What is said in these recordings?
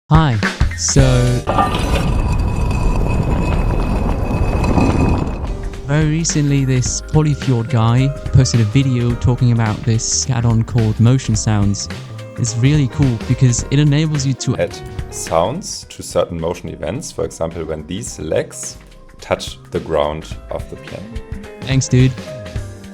Hi, so very recently this POLYFJORD guy posted a video talking about this add-on called Motion Sounds. It's really cool because it enables you to add sounds to certain motion events, for example when these legs touch the ground of the plane. Thanks, dude.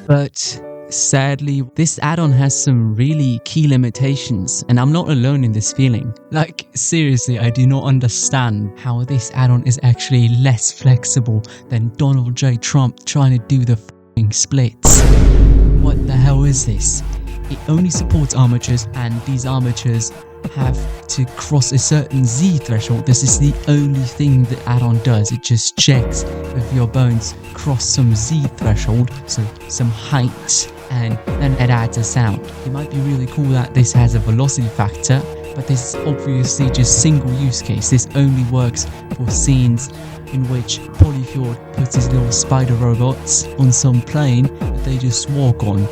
But sadly, this add-on has some really key limitations, and I'm not alone in this feeling. Like, seriously, I do not understand how this add-on is actually less flexible than Donald J. Trump trying to do the f***ing splits. What the hell is this? It only supports armatures, and these armatures have to cross a certain Z threshold. This is the only thing the add-on does. It just checks if your bones cross some Z threshold, so some height, and then it adds a sound. It might be really cool that this has a velocity factor, but this is obviously just single use case. This only works for scenes in which POLYFJORD puts his little spider robots on some plane that they just walk on.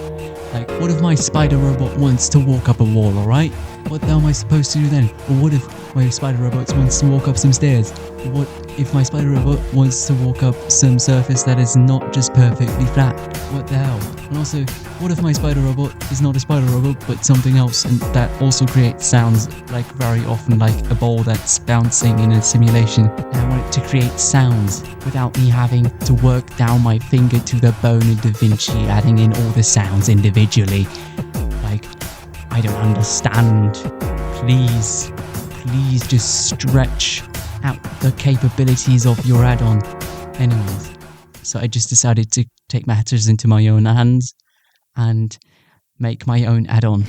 Like, what if my spider robot wants to walk up a wall, alright? What the hell am I supposed to do then? Or what if my spider robot wants to walk up some stairs? What if my spider robot wants to walk up some surface that is not just perfectly flat? What the hell? And also, what if my spider robot is not a spider robot but something else, and that also creates sounds, like very often like a ball that's bouncing in a simulation, and I want it to create sounds without me having to work down my finger to the bone in Da Vinci, adding in all the sounds individually. Like, I don't understand. Please just stretch out the capabilities of your add-on. Anyways, so I just decided to take matters into my own hands and make my own add-on.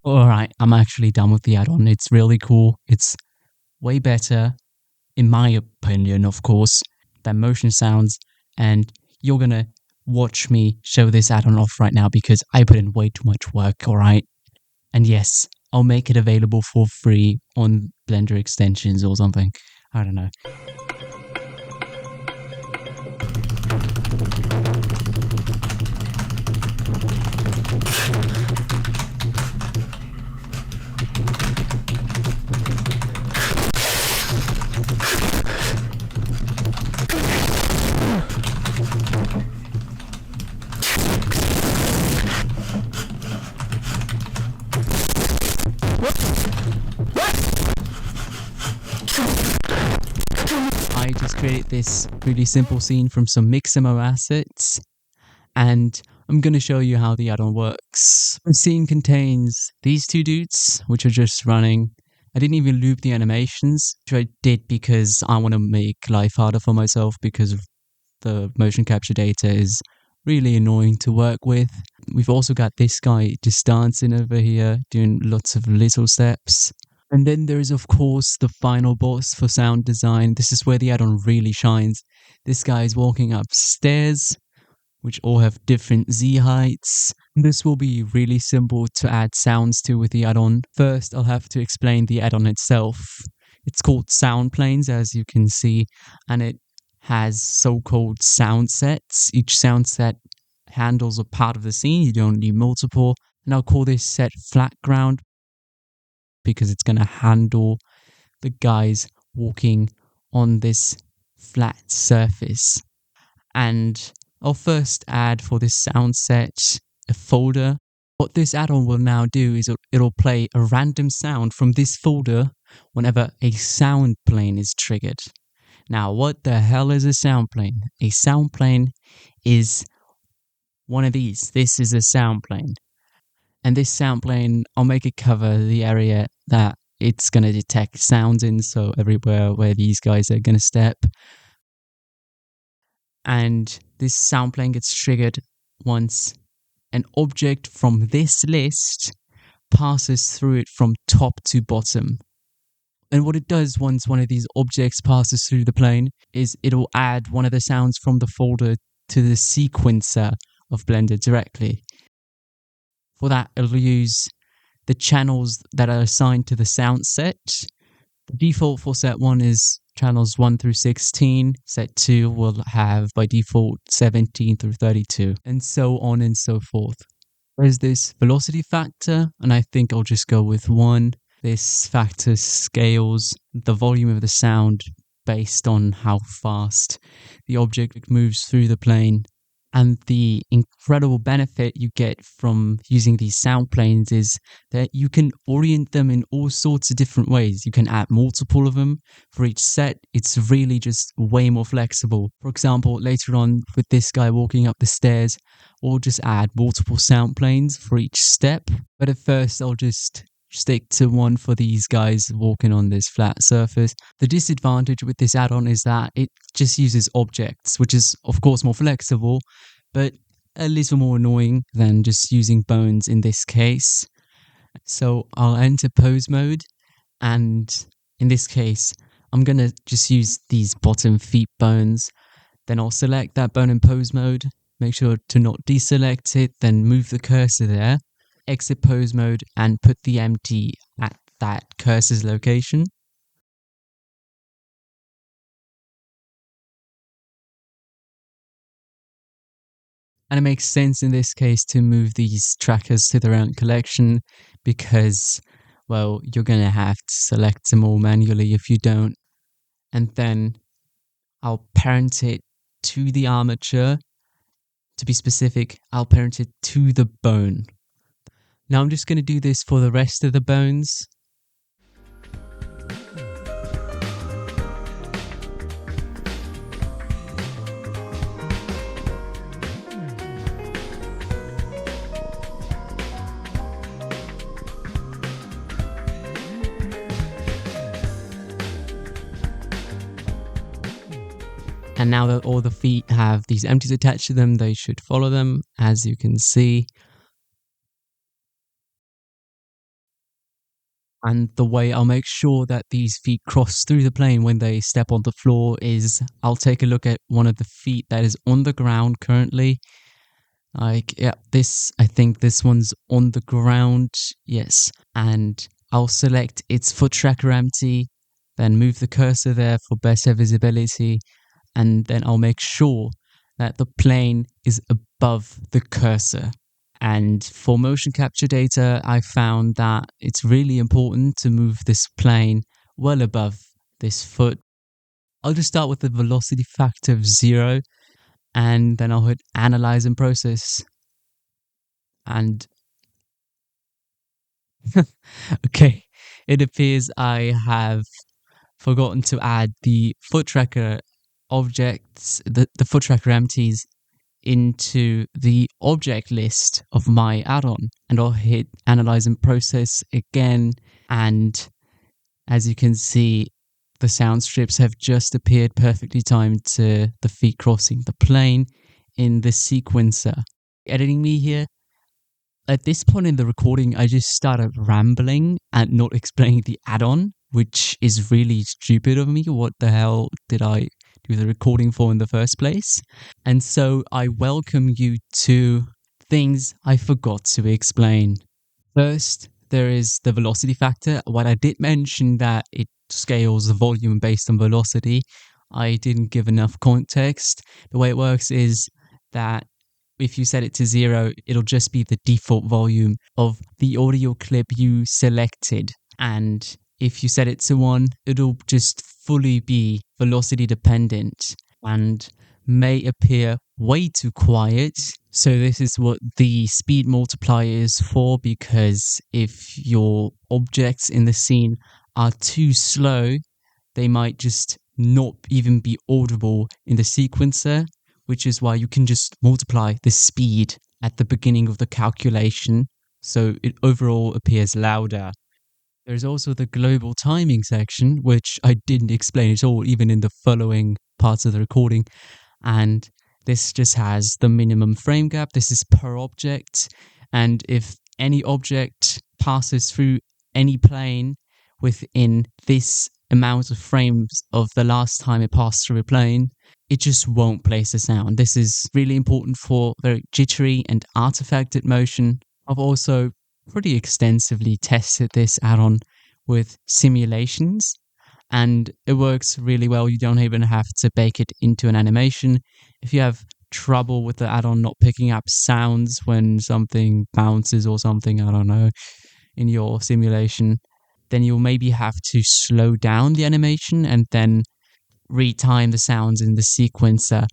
Alright, I'm actually done with the add-on. It's really cool. It's way better, in my opinion, of course, than Motion Sounds, and you're gonna watch me show this add-on off right now because I put in way too much work, alright? And yes, I'll make it available for free on Blender extensions or something. I don't know. I just created this really simple scene from some Mixamo assets, and I'm going to show you how the add-on works. The scene contains these two dudes, which are just running. I didn't even loop the animations, which I did because I want to make life harder for myself because the motion capture data is really annoying to work with. We've also got this guy just dancing over here, doing lots of little steps. And then there is, of course, the final boss for sound design. This is where the add-on really shines. This guy is walking up stairs, which all have different Z heights. This will be really simple to add sounds to with the add-on. First, I'll have to explain the add-on itself. It's called Sound Planes, as you can see, and it has so-called sound sets. Each sound set handles a part of the scene. You don't need multiple. And I'll call this set Flat Ground because it's going to handle the guys walking on this flat surface. And I'll first add for this sound set a folder. What this add-on will now do is it'll play a random sound from this folder whenever a sound plane is triggered. Now, what the hell is a sound plane? A sound plane is one of these. This is a sound plane. And this sound plane, I'll make it cover the area that it's going to detect sounds in, so everywhere where these guys are going to step. And this sound plane gets triggered once an object from this list passes through it from top to bottom. And what it does once one of these objects passes through the plane is it'll add one of the sounds from the folder to the sequencer of Blender directly. For that, it'll use the channels that are assigned to the sound set The default for set 1 is channels 1 through 16. Set 2 will have by default 17 through 32, and so on and so forth. There's this velocity factor, and I think I'll just go with 1. This factor scales the volume of the sound based on how fast the object moves through the plane. And the incredible benefit you get from using these sound planes is that you can orient them in all sorts of different ways. You can add multiple of them for each set. It's really just way more flexible. For example, later on with this guy walking up the stairs, we'll just add multiple sound planes for each step. But at first, I'll just stick to one for these guys walking on this flat surface. The disadvantage with this add-on is that it just uses objects, which is of course more flexible, but a little more annoying than just using bones in this case. So I'll enter pose mode, and in this case, I'm gonna just use these bottom feet bones. Then I'll select that bone in pose mode, make sure to not deselect it, then move the cursor there. Exit pose mode and put the empty at that cursor's location. And it makes sense in this case to move these trackers to their own collection because, well, you're going to have to select them all manually if you don't. And then I'll parent it to the armature. To be specific, I'll parent it to the bone. Now I'm just going to do this for the rest of the bones. And now that all the feet have these empties attached to them, they should follow them, as you can see. And the way I'll make sure that these feet cross through the plane when they step on the floor is I'll take a look at one of the feet that is on the ground currently. I think this one's on the ground, yes. And I'll select its foot tracker empty, then move the cursor there for better visibility. And then I'll make sure that the plane is above the cursor. And for motion capture data, I found that it's really important to move this plane well above this foot. I'll just start with the velocity factor of 0, and then I'll hit analyze and process. And okay, it appears I have forgotten to add the foot tracker objects, the foot tracker empties into the object list of my add-on, and I'll hit analyze and process again, and as you can see, the sound strips have just appeared perfectly timed to the feet crossing the plane in the sequencer. Editing me here. At this point in the recording, I just started rambling and not explaining the add-on, which is really stupid of me. What the hell did I do the recording for in the first place? And so I welcome you to things I forgot to explain. First, there is the velocity factor. What I did mention that it scales the volume based on velocity, I didn't give enough context. The way it works is that if you set it to 0, it'll just be the default volume of the audio clip you selected. And if you set it to 1, it'll just fully be velocity dependent and may appear way too quiet. So this is what the speed multiplier is for, because if your objects in the scene are too slow, they might just not even be audible in the sequencer, which is why you can just multiply the speed at the beginning of the calculation, so it overall appears louder. There's also the global timing section, which I didn't explain at all, even in the following parts of the recording. And this just has the minimum frame gap. This is per object. And if any object passes through any plane within this amount of frames of the last time it passed through a plane, it just won't place a sound. This is really important for very jittery and artifacted motion. I've also pretty extensively tested this add-on with simulations, and it works really well. You don't even have to bake it into an animation. If you have trouble with the add-on not picking up sounds when something bounces or something, I don't know, in your simulation, then you'll maybe have to slow down the animation and then retime the sounds in the sequencer.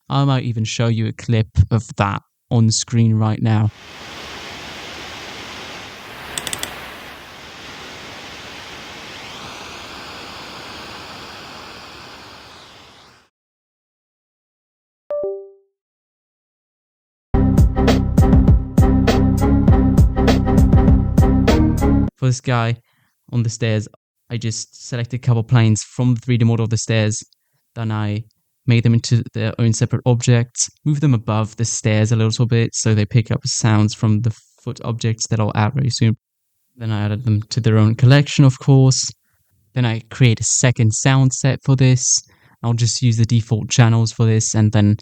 I might even show you a clip of that on screen right now. For this guy on the stairs, I just selected a couple planes from the 3D model of the stairs. Then I made them into their own separate objects, moved them above the stairs a little bit so they pick up sounds from the foot objects that I'll add very soon. Then I added them to their own collection, of course. Then I create a second sound set for this. I'll just use the default channels for this, and then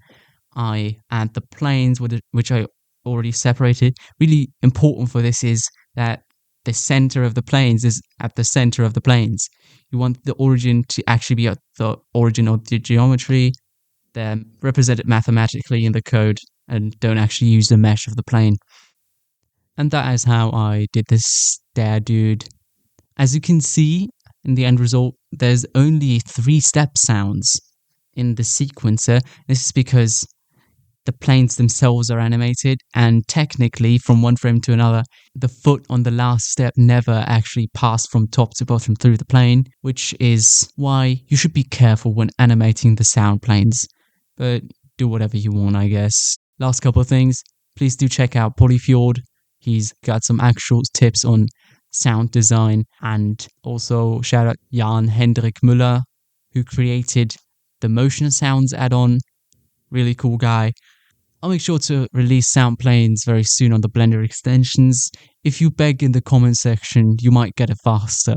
I add the planes which I already separated. Really important for this is that the center of the planes is at the center of the planes. You want the origin to actually be at the origin of the geometry. They're represented mathematically in the code and don't actually use the mesh of the plane. And that is how I did this stair dude. As you can see in the end result, there's only 3-step sounds in the sequencer. This is because the planes themselves are animated, and technically from one frame to another, the foot on the last step never actually passed from top to bottom through the plane, which is why you should be careful when animating the sound planes. But do whatever you want, I guess. Last couple of things, please do check out POLYFJORD. He's got some actual tips on sound design, and also shout out Jan-Hendrik-Mueller, who created the motion sounds add-on. Really cool guy. I'll make sure to release sound planes very soon on the Blender extensions. If you beg in the comment section, you might get it faster.